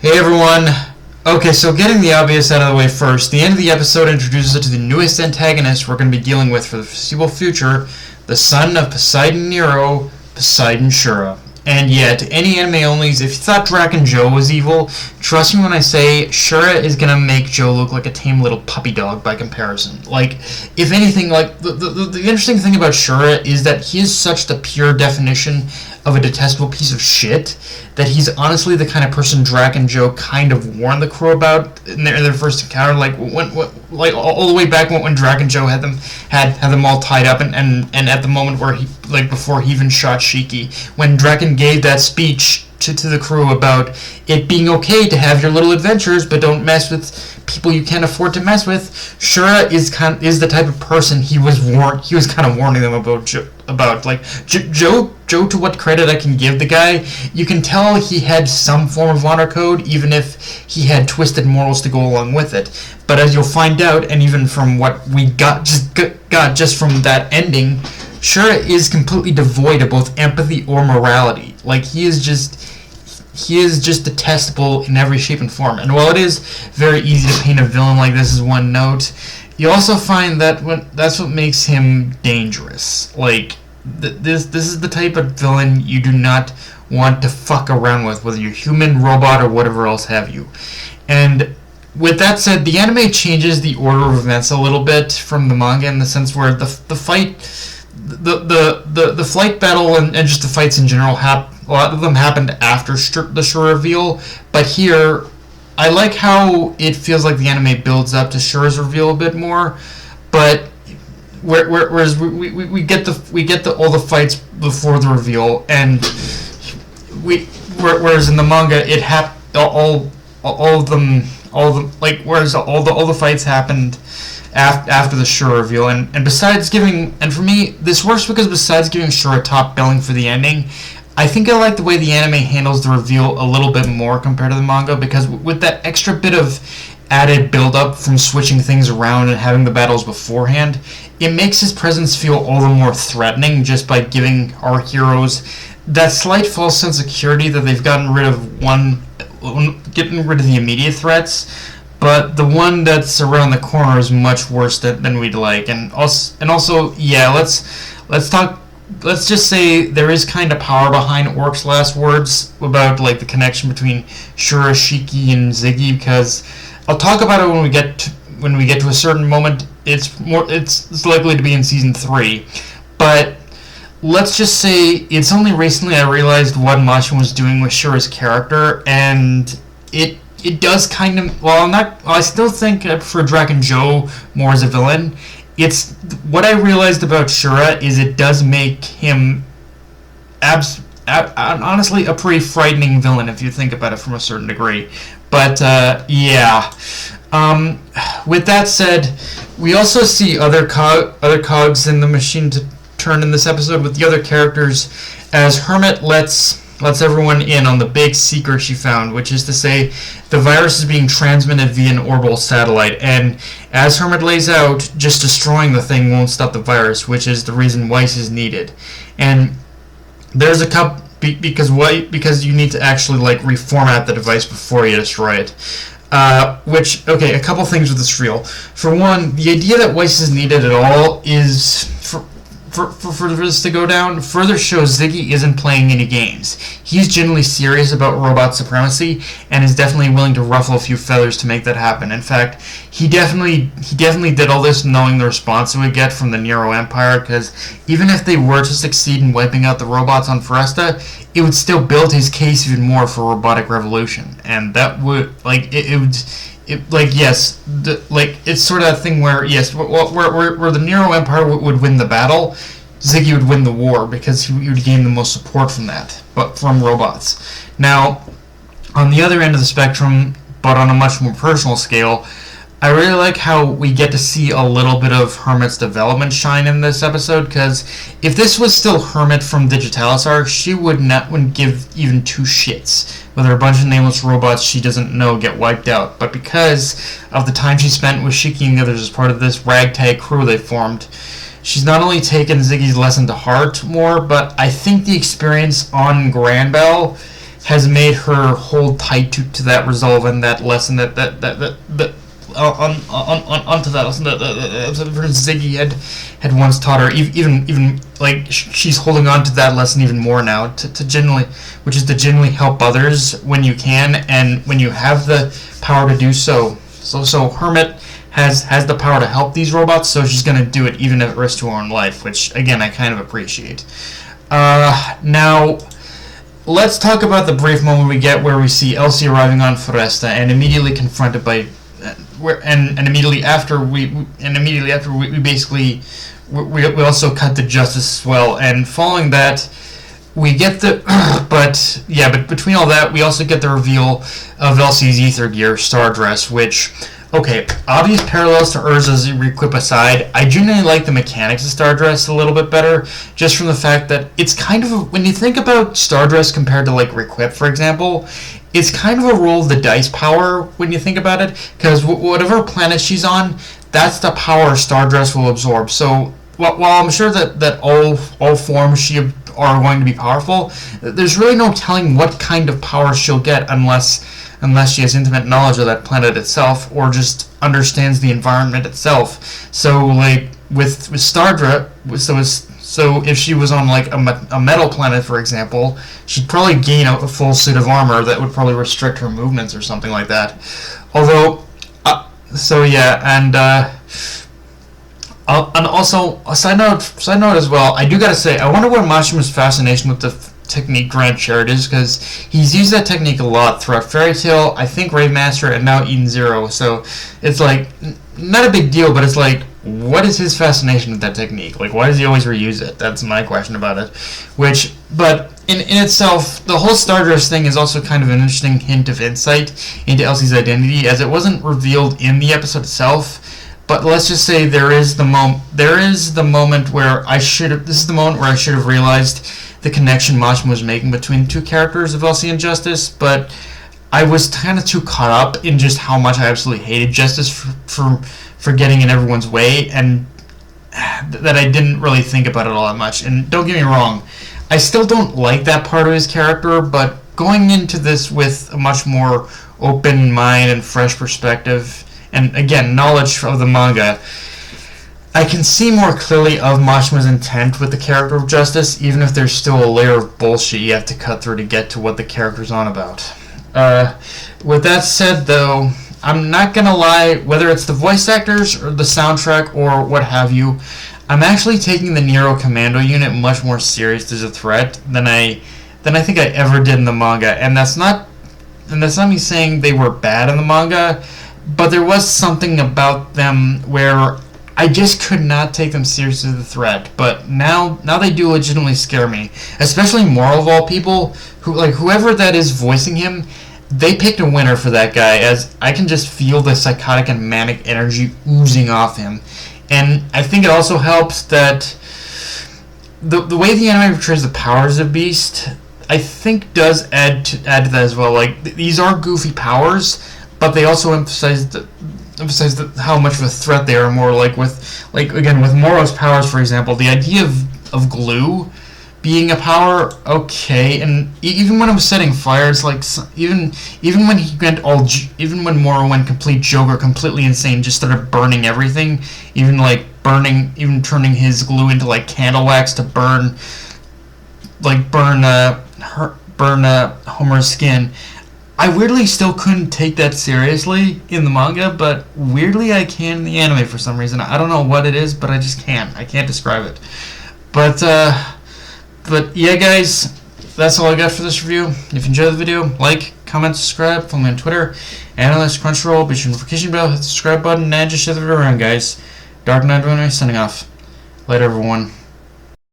Hey everyone! Okay, so getting the obvious out of the way first, the end of the episode introduces us to the newest antagonist we're going to be dealing with for the foreseeable future, the son of Poseidon Nero, Poseidon Shura. And yet, any anime onlys, if you thought Draken Joe was evil, trust me when I say Shura is gonna make Joe look like a tame little puppy dog by comparison. Like, if anything, like, the interesting thing about Shura is that he is such the pure definition of a detestable piece of shit that he's honestly the kind of person Draken Joe kind of warned the crew about in their first encounter, like like all the way back when Draken Joe had them all tied up, and at the moment where he, like, before he even shot Shiki, when Draken gave that speech to the crew about it being okay to have your little adventures, but don't mess with people you can't afford to mess with. Shura is the type of person he was kind of warning them about. Joe, to what credit I can give the guy, you can tell he had some form of honor code, even if he had twisted morals to go along with it. But as you'll find out, and even from what we got just from that ending, Shura is completely devoid of both empathy or morality. Like, he is just detestable in every shape and form. And while it is very easy to paint a villain like this as one note, you also find that that's what makes him dangerous. Like, this is the type of villain you do not want to fuck around with, whether you're human, robot, or whatever else have you. And with that said, the anime changes the order of events a little bit from the manga, in the sense where the fight, the flight battle and just the fights in general, a lot of them happened after the Shura reveal. But here, I like how it feels like the anime builds up to Shura's reveal a bit more, but whereas we get all the fights before the reveal, and whereas in the manga it all the fights happened after the Shura reveal, and besides giving, and for me this works because besides giving Shura top billing for the ending, I think I like the way the anime handles the reveal a little bit more compared to the manga, because with that extra bit of added build-up from switching things around and having the battles beforehand, it makes his presence feel all the more threatening just by giving our heroes that slight false sense of security that they've getting rid of the immediate threats, but the one that's around the corner is much worse than we'd like. And also, yeah, let's just say there is kind of power behind Orc's last words about, like, the connection between Shura, Shiki, and Ziggy, because I'll talk about it when we get to a certain moment. It's likely to be in season 3, but let's just say it's only recently I realized what Machin was doing with Shura's character, and it does kind of, I still think I prefer Draken Joe more as a villain. It's what I realized about Shura is it does make him honestly a pretty frightening villain if you think about it from a certain degree. But yeah. With that said, we also see other cogs in the machine to turn in this episode with the other characters, as Hermit lets everyone in on the big secret she found, which is to say the virus is being transmitted via an orbital satellite, and as Hermit lays out, just destroying the thing won't stop the virus, which is the reason Weiss is needed. And there's a couple, because you need to actually, like, reformat the device before you destroy it. A couple things with this reel. For one, the idea that Weiss is needed at all is, for this to go down, further shows Ziggy isn't playing any games. He's genuinely serious about robot supremacy, and is definitely willing to ruffle a few feathers to make that happen. In fact, he definitely did all this knowing the response it would get from the Nero Empire, because even if they were to succeed in wiping out the robots on Foresta, it would still build his case even more for robotic revolution, and that would, like, it's sort of that thing where, yes, where the Nero Empire would win the battle, Ziggy would win the war, because he would gain the most support from that, but from robots. Now, on the other end of the spectrum, but on a much more personal scale, I really like how we get to see a little bit of Hermit's development shine in this episode, because if this was still Hermit from Digitalis arc, she wouldn't give even two shits whether a bunch of nameless robots she doesn't know get wiped out. But because of the time she spent with Shiki and the others as part of this ragtag crew they formed, she's not only taken Ziggy's lesson to heart more, but I think the experience on Granbell has made her hold tight to that resolve and that lesson that onto that lesson that Ziggy had once taught her. Even like she's holding on to that lesson even more now to genuinely, which is to genuinely help others when you can and when you have the power to do so. So Hermit has the power to help these robots, so she's going to do it even at risk to her own life, which again I kind of appreciate. Now let's talk about the brief moment we get where we see Elsie arriving on Foresta and immediately confronted by and immediately after we basically we also cut to Justice as well, and following that we get the but between all that we also get the reveal of Elsie's ether gear star dress, which okay, obvious parallels to Urza's requip aside, I genuinely like the mechanics of Stardress a little bit better, just from the fact that it's kind of when you think about Stardress compared to like requip, for example, it's kind of a roll of the dice power when you think about it, because whatever planet she's on, that's the power Stardress will absorb. So while I'm sure that all forms she are going to be powerful, there's really no telling what kind of power she'll get unless she has intimate knowledge of that planet itself or just understands the environment itself. So like with Stardress, so if she was on like a metal planet, for example, she'd probably gain a full suit of armor that would probably restrict her movements or something like that. Although, and also a side note as well, I do gotta say, I wonder what Mashima's fascination with the technique Grand Chariot is, because he's used that technique a lot throughout Fairy Tail, I think Rave Master, and now Eden Zero. So it's like not a big deal, but it's like, what is his fascination with that technique? Like, why does he always reuse it? That's my question about it. But in itself, the whole Stardress thing is also kind of an interesting hint of insight into Elsie's identity, as it wasn't revealed in the episode itself. But let's just say there is the moment where I should have realized the connection Mashima was making between the two characters of Elsie and Justice, but I was kind of too caught up in just how much I absolutely hated Justice for getting in everyone's way, and that I didn't really think about it all that much. And don't get me wrong, I still don't like that part of his character, but going into this with a much more open mind and fresh perspective, and again, knowledge of the manga, I can see more clearly of Mashima's intent with the character of Justice, even if there's still a layer of bullshit you have to cut through to get to what the character's on about. With that said, though, I'm not gonna lie, whether it's the voice actors or the soundtrack or what have you, I'm actually taking the Nero Commando unit much more serious as a threat than I think I ever did in the manga, and that's not me saying they were bad in the manga, but there was something about them where I just could not take them seriously as a threat. But now they do legitimately scare me, especially Moro of all people, who, like, whoever that is voicing him, they picked a winner for that guy, as I can just feel the psychotic and manic energy oozing off him. And I think it also helps that the way the anime portrays the powers of Beast, I think does add to that as well. Like, these are goofy powers, but they also emphasize how much of a threat they are. More like with Moro's powers, for example, the idea of glue being a power, okay, and even when I was setting fire, it's like even when Moro went complete Joker, completely insane, just started burning everything, even turning his glue into like candle wax to burn Homer's skin. I weirdly still couldn't take that seriously in the manga, but weirdly I can in the anime for some reason. I don't know what it is, but I just can't. I can't describe it. But yeah, guys, that's all I got for this review. If you enjoyed the video, like, comment, subscribe, follow me on Twitter, analyze Crunchyroll, be sure to notification bell, hit the subscribe button, and just share the video around, guys. Dark Knight signing off. Later, everyone.